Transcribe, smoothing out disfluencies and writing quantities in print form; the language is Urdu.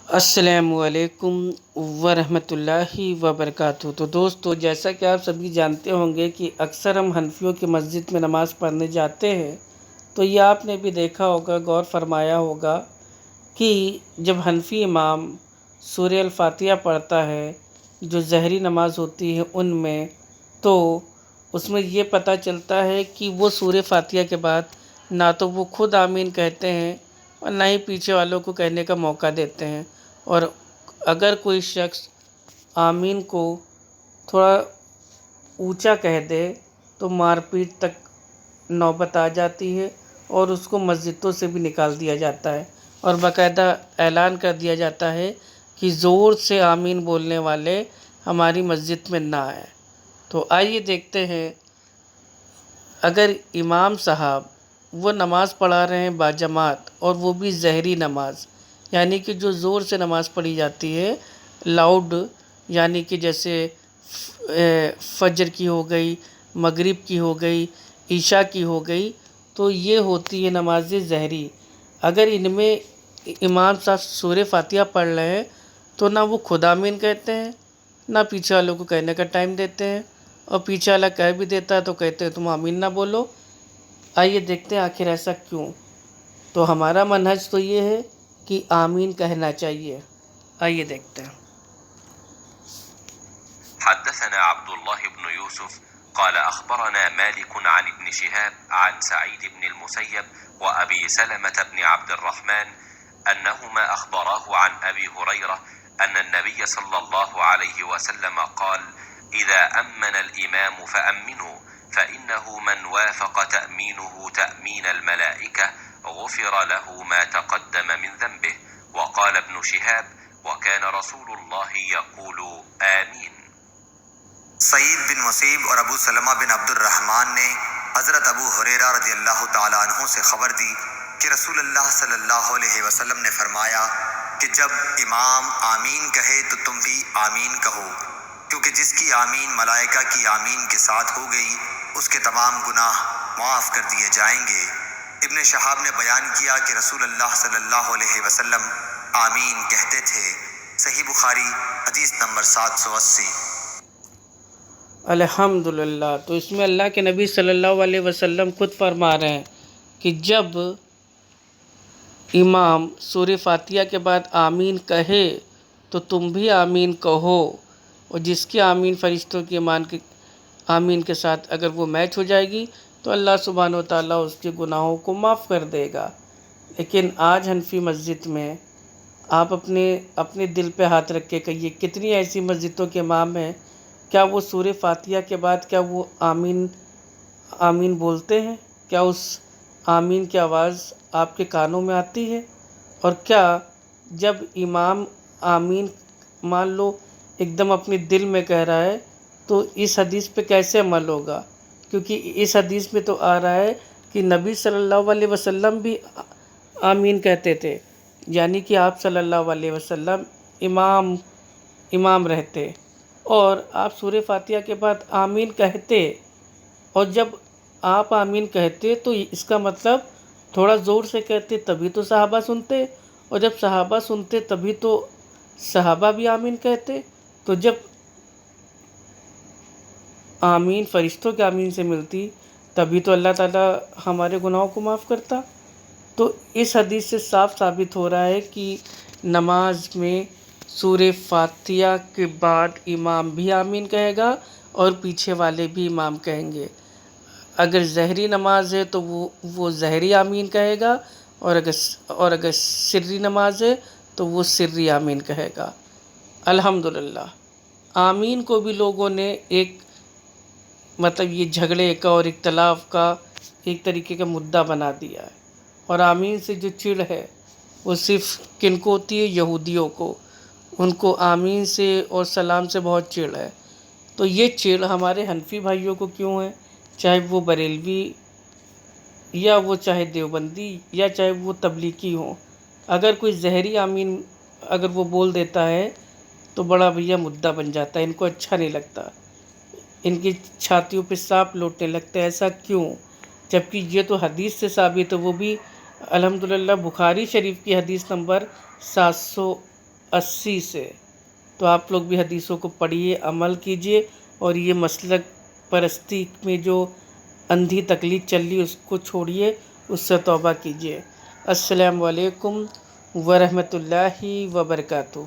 السلام علیکم ورحمۃ اللہ وبرکاتہ۔ تو دوستو، جیسا کہ آپ سبھی جانتے ہوں گے کہ اکثر ہم حنفیوں کی مسجد میں نماز پڑھنے جاتے ہیں، تو یہ آپ نے بھی دیکھا ہوگا، غور فرمایا ہوگا کہ جب حنفی امام سورہ الفاتحہ پڑھتا ہے، جو ظہری نماز ہوتی ہے ان میں، تو اس میں یہ پتہ چلتا ہے کہ وہ سورہ فاتحہ کے بعد نہ تو وہ خود آمین کہتے ہیں اور نہ ہی پیچھے والوں کو کہنے کا موقع دیتے ہیں، اور اگر کوئی شخص آمین کو تھوڑا اونچا کہہ دے تو مار پیٹ تک نوبت آ جاتی ہے اور اس کو مسجدوں سے بھی نکال دیا جاتا ہے، اور باقاعدہ اعلان کر دیا جاتا ہے کہ زور سے آمین بولنے والے ہماری مسجد میں نہ آئیں۔ تو آئیے دیکھتے ہیں، اگر امام صاحب وہ نماز پڑھا رہے ہیں باجماعت، اور وہ بھی ظہری نماز، یعنی کہ جو زور سے نماز پڑھی جاتی ہے، لاؤڈ، یعنی کہ جیسے فجر کی ہو گئی، مغرب کی ہو گئی، عشاء کی ہو گئی، تو یہ ہوتی ہے نماز ظہری۔ اگر ان میں امام صاحب سورہ فاتحہ پڑھ رہے ہیں تو نہ وہ خود آمین کہتے ہیں، نہ پیچھے والوں کو کہنے کا ٹائم دیتے ہیں، اور پیچھے والا کہہ بھی دیتا ہے تو کہتے ہیں تم آمین نہ بولو۔ آئیے دیکھتے ہیں آخر ایسا کیوں۔ تو ہمارا منہج تو یہ ہے کہ آمین کہنا چاہیے۔ آئیے دیکھتے ہیں۔ حدثنا عبد الله بن يوسف قال أخبرنا مالك عن ابن شهاب عن سعيد بن المسيب وأبي سلمة بن عبد الرحمن أنهما أخبراه عن أبي هريرة أن النبي صلى الله عليه وسلم قال إذا أمن الإمام فأمنوا فإنه من وافق تأمينه تأمين الملائكة غفر له ما تقدم من ذنبه. وقال ابن شهاب وكان رسول الله يقول آمين. سعید بن مسیب اور ابو سلمہ بن عبد الرحمن نے حضرت ابو ہریرہ رضی اللہ تعالیٰ عنہ سے خبر دی کہ رسول اللہ صلی اللہ علیہ وسلم نے فرمایا کہ جب امام آمین کہے تو تم بھی آمین کہو، کیونکہ جس کی آمین ملائکہ کی آمین کے ساتھ ہو گئی اس کے تمام گناہ معاف کر دیے جائیں گے۔ ابن شہاب نے بیان کیا کہ رسول اللہ صلی اللہ علیہ وسلم آمین کہتے تھے۔ صحیح بخاری حدیث نمبر 780۔ الحمدللہ۔ تو اس میں اللہ کے نبی صلی اللہ علیہ وسلم خود فرما رہے ہیں کہ جب امام سورہ فاتحہ کے بعد آمین کہے تو تم بھی آمین کہو، اور جس کی آمین فرشتوں کی آمین کے ساتھ اگر وہ میچ ہو جائے گی تو اللہ سبحانہ وتعالیٰ اس کے گناہوں کو معاف کر دے گا۔ لیکن آج حنفی مسجد میں آپ اپنے دل پہ ہاتھ رکھ کے کہیے، کتنی ایسی مسجدوں کے امام ہیں، کیا وہ سورہ فاتحہ کے بعد کیا وہ آمین بولتے ہیں؟ کیا اس آمین کی آواز آپ کے کانوں میں آتی ہے؟ اور کیا جب امام آمین مان لو ایک دم اپنے دل میں کہہ رہا ہے تو اس حدیث پہ کیسے عمل ہوگا؟ کیونکہ اس حدیث میں تو آ رہا ہے کہ نبی صلی اللہ علیہ وسلم بھی آمین کہتے تھے، یعنی کہ آپ صلی اللہ علیہ وسلم امام رہتے اور آپ سورہ فاتحہ کے بعد آمین کہتے، اور جب آپ آمین کہتے تو اس کا مطلب تھوڑا زور سے کہتے تبھی تو صحابہ سنتے، اور جب صحابہ سنتے تبھی تو صحابہ بھی آمین کہتے، تو جب آمین فرشتوں کے آمین سے ملتی تبھی تو اللہ تعالیٰ ہمارے گناہوں کو معاف کرتا۔ تو اس حدیث سے صاف ثابت ہو رہا ہے کہ نماز میں سورہ فاتحہ کے بعد امام بھی آمین کہے گا اور پیچھے والے بھی امام کہیں گے۔ اگر ظہری نماز ہے تو وہ ظہری آمین کہے گا، اور اگر سری نماز ہے تو وہ سری آمین کہے گا۔ الحمدللہ۔ آمین کو بھی لوگوں نے ایک یہ جھگڑے کا اور اختلاف کا ایک طریقے کا مدعا بنا دیا ہے، اور آمین سے جو چڑ ہے وہ صرف کن کو ہوتی ہے؟ یہودیوں کو۔ ان کو آمین سے اور سلام سے بہت چڑ ہے۔ تو یہ چڑ ہمارے حنفی بھائیوں کو کیوں ہے؟ چاہے وہ بریلوی یا وہ چاہے دیوبندی یا چاہے وہ تبلیغی ہوں، اگر کوئی ظہری آمین اگر وہ بول دیتا ہے تو بڑا بھیا مدعا بن جاتا ہے، ان کو اچھا نہیں لگتا، ان کی چھاتیوں پہ سانپ لوٹنے لگتا ہے۔ ایسا کیوں؟ جبکہ یہ تو حدیث سے ثابت ہے، وہ بھی الحمدللہ بخاری شریف کی حدیث نمبر 80 سے۔ تو آپ لوگ بھی حدیثوں کو پڑھیے، عمل کیجیے، اور یہ مسلک پرستی میں جو اندھی تقلید چل رہی اس کو چھوڑیے، اس سے توبہ کیجیے۔ السلام علیکم ورحمۃ اللہ وبرکاتہ۔